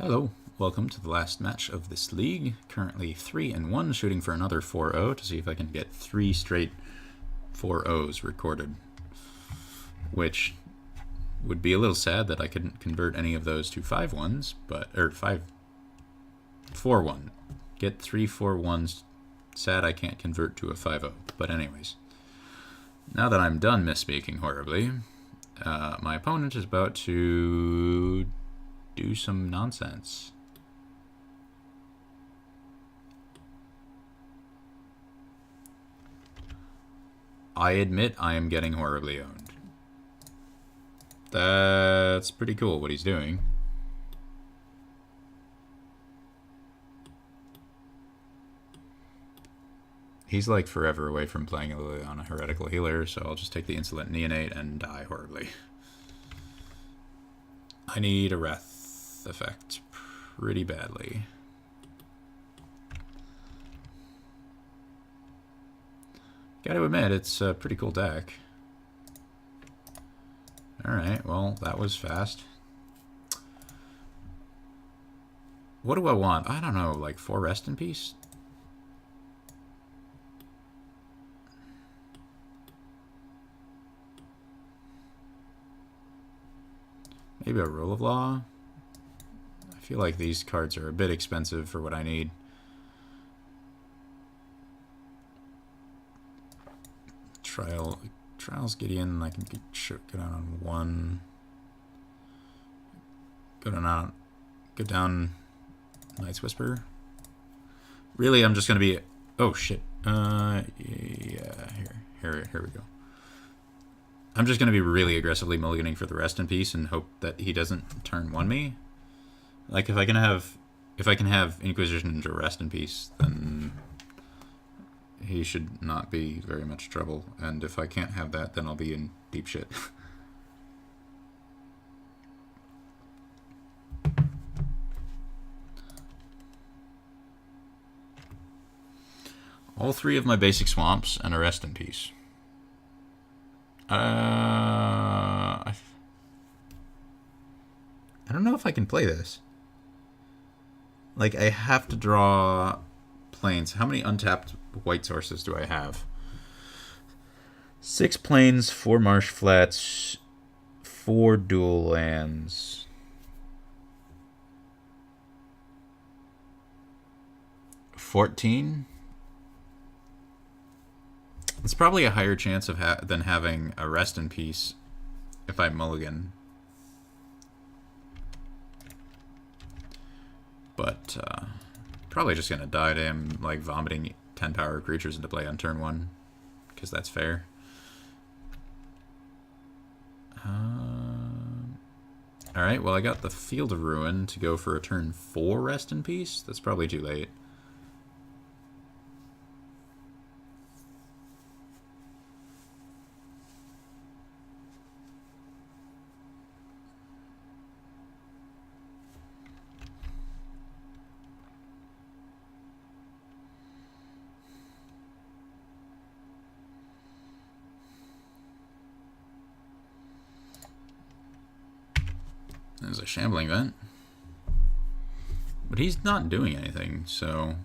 Hello, welcome to the last match of this league. Currently 3-1, shooting for another 4-0 to see if I can get 3 straight 4-0s recorded. Which would be a little sad that I couldn't convert any of those to 5-1s, or 4-1. Get 3 4-1s. Sad I can't convert to a 5-0. But anyways, now that I'm done misspeaking horribly, my opponent is about to do some nonsense. I admit I am getting horribly owned. That's pretty cool what he's doing. He's like forever away from playing on a heretical healer, so I'll just take the insolent neonate and die horribly. I need a wrath effect pretty badly. Gotta admit, it's a pretty cool deck. Alright, well, that was fast. What do I want? I don't know, like 4 rest in peace? Maybe a rule of law? I feel like these cards are a bit expensive for what I need. Trials Gideon, I can go down on 1. Go down Knight's Whisper. Really, I'm just gonna be, oh shit. Yeah, here we go. I'm just gonna be really aggressively mulliganing for the rest in peace and hope that he doesn't turn 1 me. Like if I can have Inquisition into rest in peace, then he should not be very much trouble. And if I can't have that, then I'll be in deep shit. All 3 of my basic swamps and a rest in peace. I don't know if I can play this. Like, I have to draw planes. How many untapped white sources do I have? 6 planes, 4 marsh flats, 4 dual lands. $14? It's probably a higher chance of than having a rest in peace if I mulligan. But probably just gonna die to him, like vomiting 10 power creatures into play on turn 1, because that's fair. Alright, well I got the Field of Ruin to go for a turn 4 rest in peace. That's probably too late. There's a Shambling Vent. But he's not doing anything, so...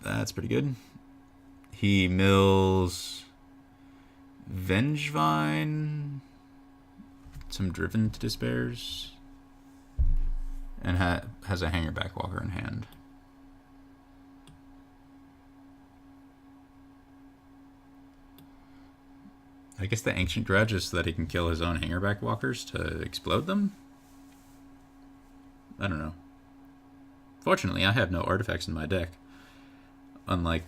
That's pretty good. He mills Vengevine, some Driven to Despairs, and has a Hangerback Walker in hand. I guess the Ancient Grudge is so that he can kill his own Hangerback Walkers to explode them? I don't know. Fortunately, I have no artifacts in my deck. Unlike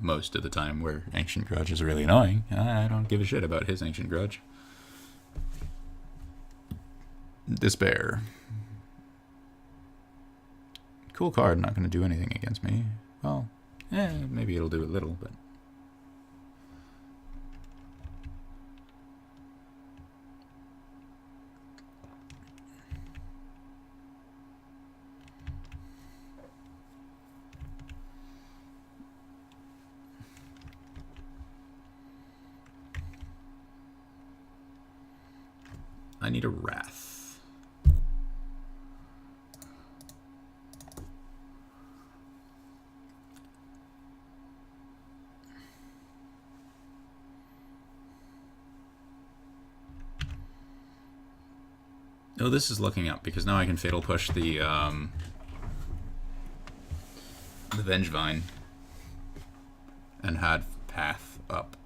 most of the time where Ancient Grudge is really annoying. I don't give a shit about his Ancient Grudge. Despair. Cool card, not going to do anything against me. Well, maybe it'll do a little, but... I need a Wrath. Oh, this is looking up because now I can Fatal Push the Vengevine and had Path up.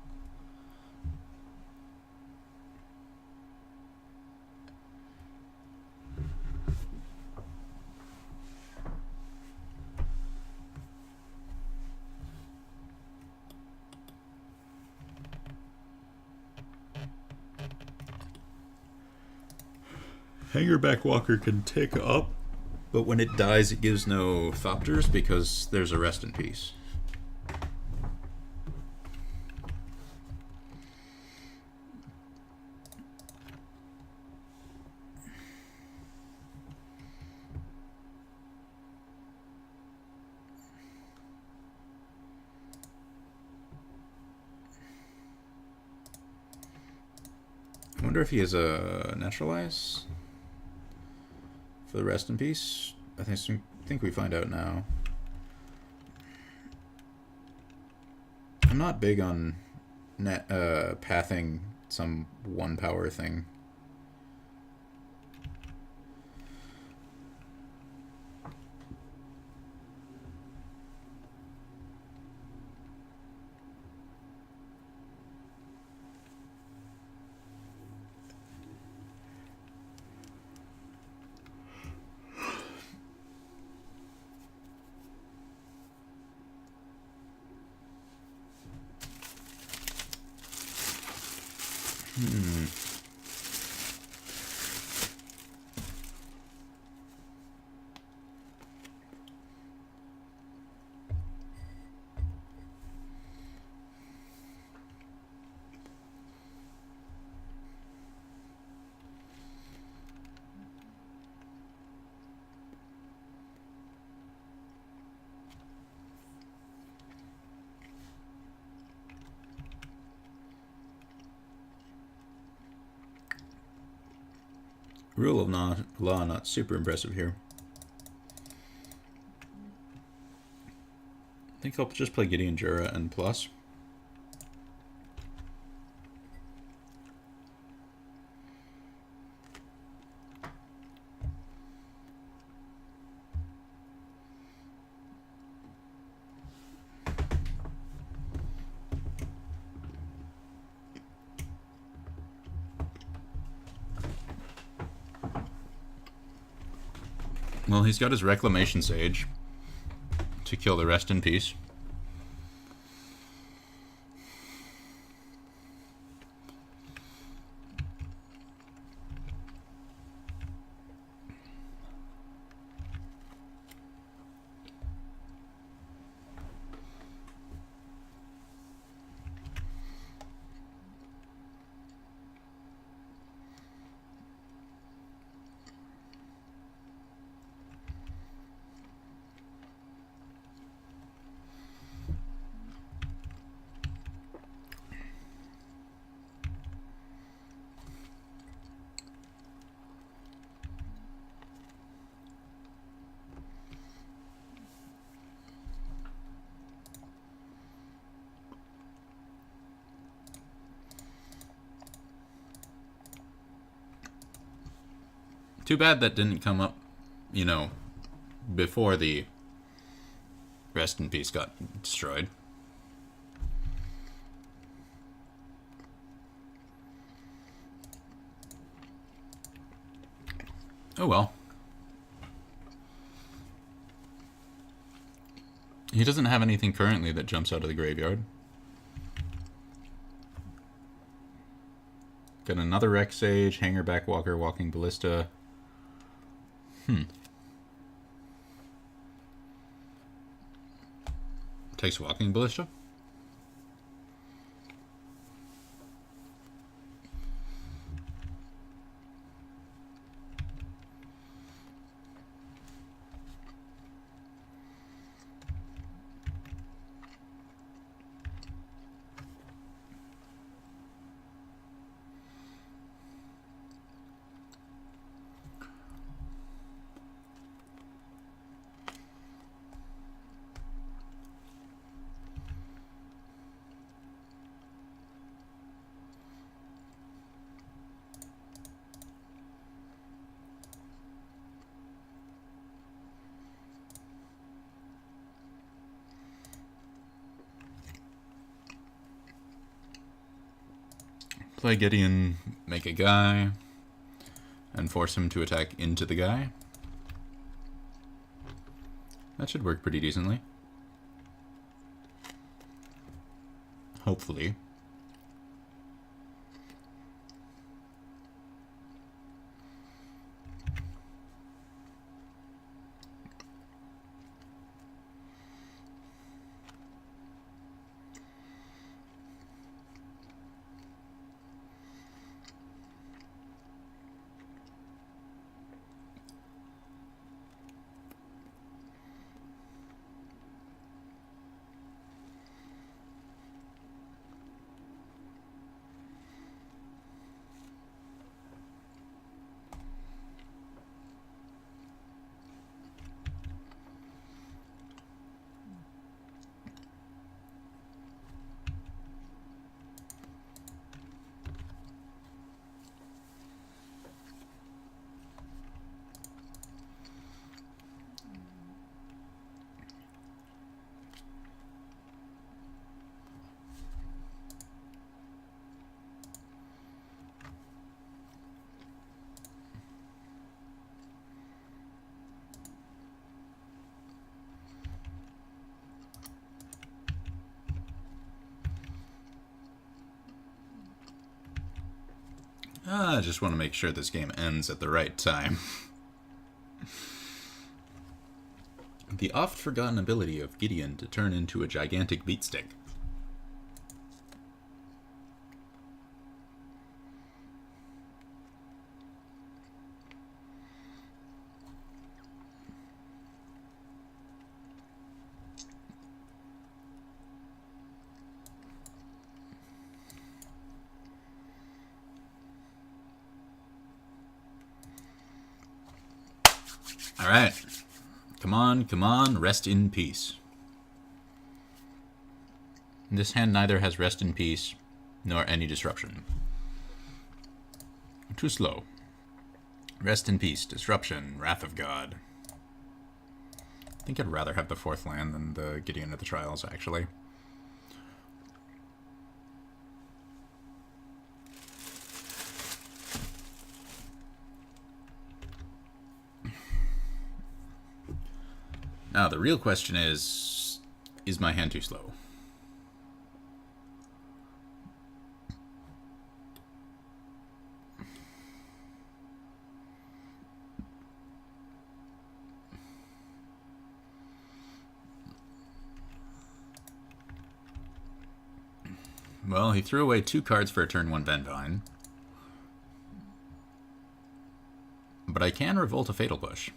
Hangerback Walker can take up, but when it dies it gives no Thopters because there's a Rest in Peace. I wonder if he has a Naturalize for the Rest in Peace. I think we find out now. I'm not big on pathing some 1 power thing. Rule of law not super impressive here. I think I'll just play Gideon Jura and plus. Well, he's got his Reclamation Sage to kill the Rest in Peace. Too bad that didn't come up, you know, before the Rest in Peace got destroyed. Oh well. He doesn't have anything currently that jumps out of the graveyard. Got another Rex Sage, Hangerback Walker, Walking Ballista. Takes Walking Ballista. Play Gideon, make a guy, and force him to attack into the guy. That should work pretty decently. Hopefully. I just want to make sure this game ends at the right time. The oft-forgotten ability of Gideon to turn into a gigantic beatstick. Alright. Come on, come on, rest in peace. This hand neither has rest in peace, nor any disruption. Too slow. Rest in peace, disruption, wrath of God. I think I'd rather have the 4th land than the Gideon of the Trials, actually. Now, the real question is my hand too slow? Well, he threw away 2 cards for a turn 1 Vengevine. But I can revolt a Fatal Push.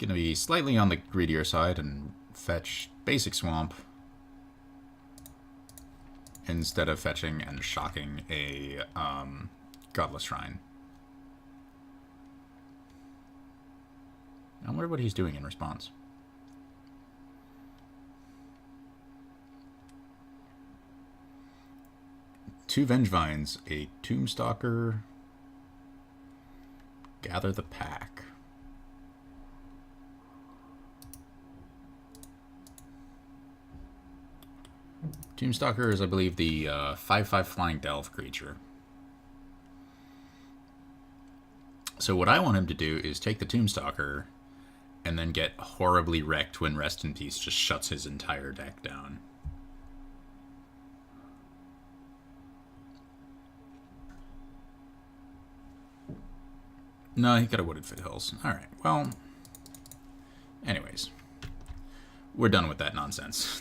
Gonna be slightly on the greedier side and fetch Basic Swamp instead of fetching and shocking a Godless Shrine. I wonder what he's doing in response. Two Vengevines, a Tombstalker, Gather the Pack. Tombstalker is, I believe, the 5/5 Flying Delve creature. So what I want him to do is take the Tombstalker and then get horribly wrecked when Rest in Peace just shuts his entire deck down. No, he got a Wooded Foothills. Alright, well... Anyways. We're done with that nonsense.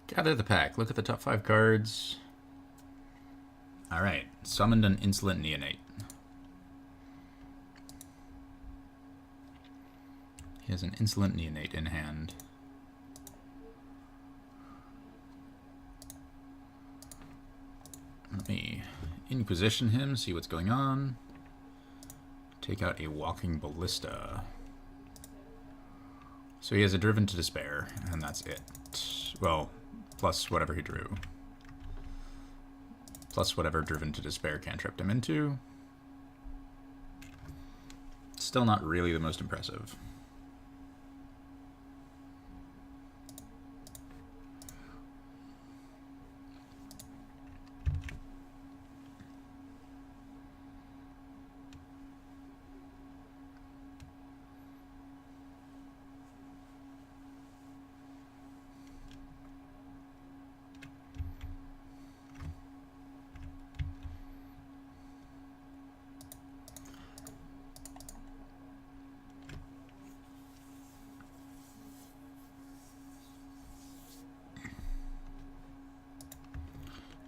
Gather the Pack. Look at the top 5 cards. Alright. Summoned an Insolent Neonate. He has an insolent neonate in hand. Let me Inquisition him, see what's going on. Take out a walking ballista. So he has a Driven to Despair, and that's it. Well, plus whatever he drew. Plus whatever Driven to Despair cantripped him into. Still not really the most impressive.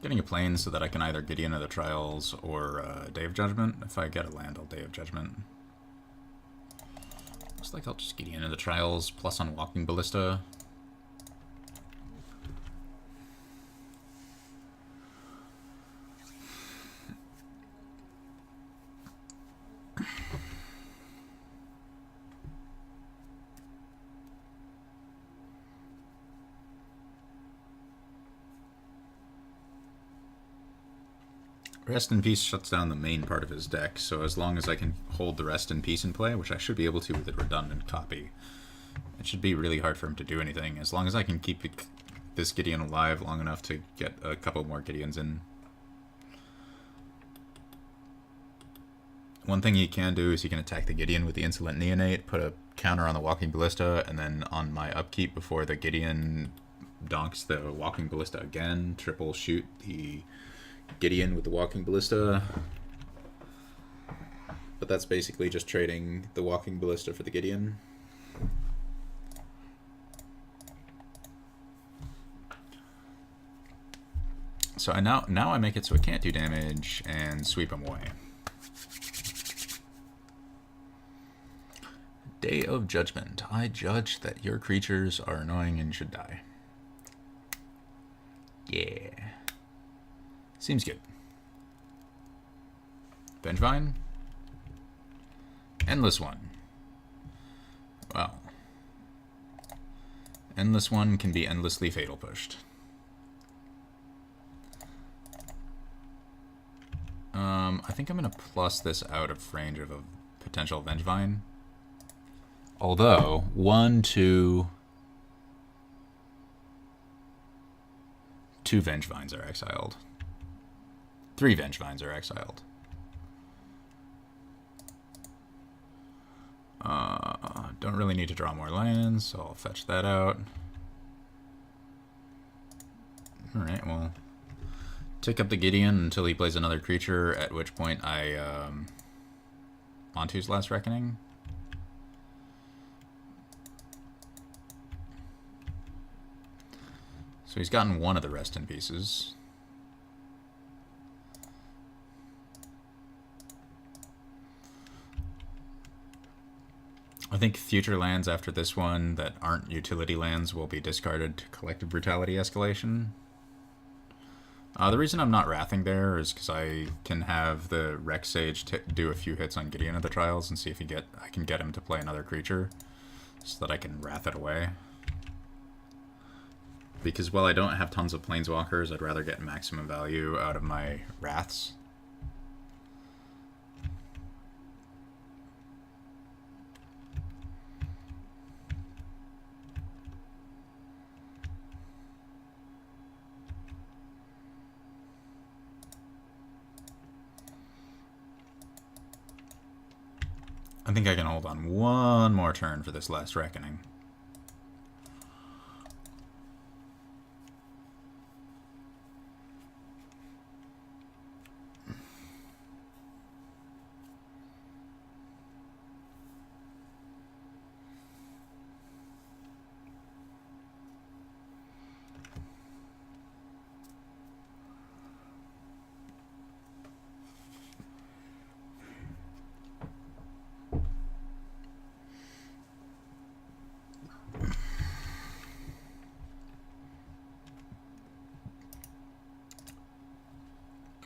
Getting a plane so that I can either Gideon of the Trials or Day of Judgment. If I get a land, I'll Day of Judgment. Looks like I'll just Gideon of the Trials plus on Walking Ballista. Rest in Peace shuts down the main part of his deck, so as long as I can hold the Rest in Peace in play, which I should be able to with a redundant copy, it should be really hard for him to do anything, as long as I can keep this Gideon alive long enough to get a couple more Gideons in. One thing he can do is he can attack the Gideon with the Insolent Neonate, put a counter on the Walking Ballista, and then on my upkeep before the Gideon donks the Walking Ballista again, triple shoot the Gideon with the Walking Ballista. But that's basically just trading the Walking Ballista for the Gideon. So now I make it so it can't do damage and sweep him away. Day of Judgment. I judge that your creatures are annoying and should die. Yeah. Seems good. Vengevine. Endless One. Well. Endless One can be endlessly fatal pushed. I think I'm going to plus this out of range of a potential Vengevine. Although, 1, 2... 2 Vengevines are exiled. 3 Vengevines are exiled. Don't really need to draw more lands, so I'll fetch that out. Alright, well... Tick up the Gideon until he plays another creature, at which point I... Onto's Last Reckoning. So he's gotten one of the Rest in Pieces. I think future lands after this one that aren't utility lands will be discarded to Collective Brutality Escalation. The reason I'm not Wrathing there is because I can have the Rex Sage do a few hits on Gideon of the Trials and see if I can get him to play another creature so that I can Wrath it away. Because while I don't have tons of Planeswalkers, I'd rather get maximum value out of my Wraths. I think I can hold on one more turn for this Last Reckoning.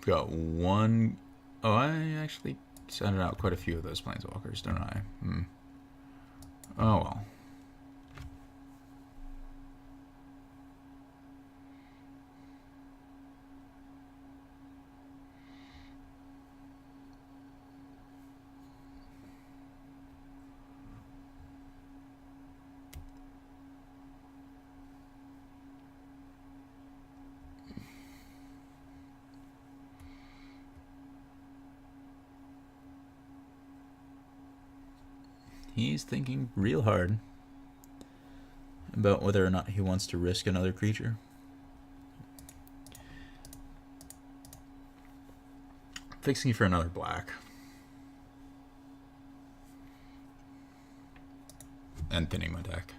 got one... Oh, I actually sounded out quite a few of those planeswalkers, don't I? Oh, well. He's thinking real hard about whether or not he wants to risk another creature. Fixing for another black. And thinning my deck.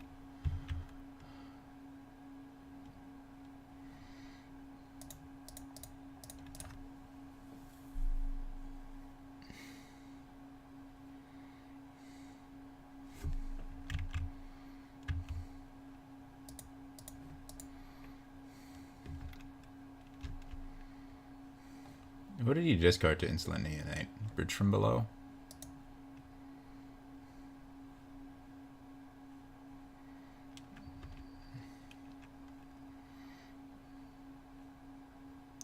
What did you discard to insolent neonate? Bridge from below?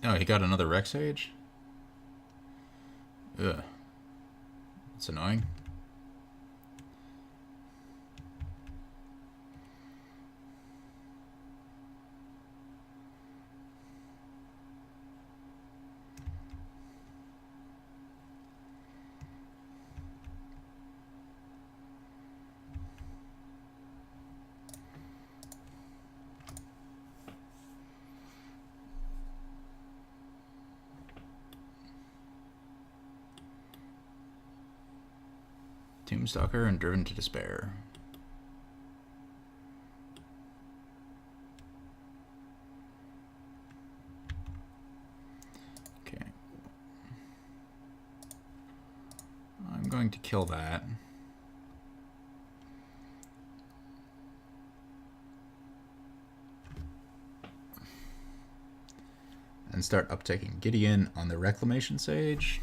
Oh, he got another Rex Age? Ugh. That's annoying. Tombstalker and Driven to Despair. Okay. I'm going to kill that. And start uptaking Gideon on the Reclamation Sage.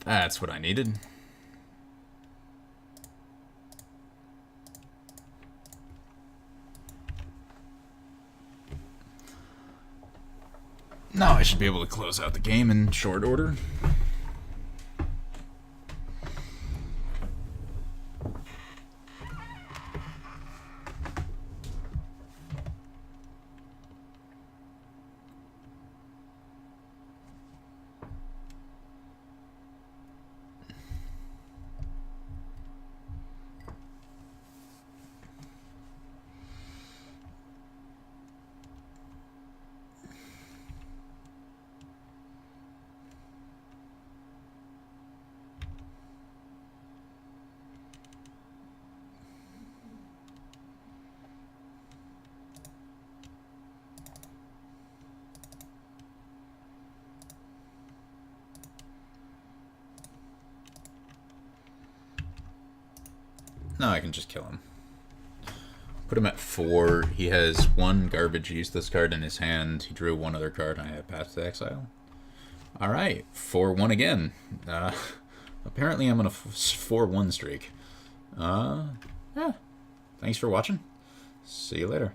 That's what I needed. Now I should be able to close out the game in short order. No, I can just kill him. Put him at 4. He has 1 garbage useless card in his hand. He drew 1 other card, and I have passed to exile. Alright, 4-1 again. Apparently I'm on a 4-1 streak. Yeah. Thanks for watching. See you later.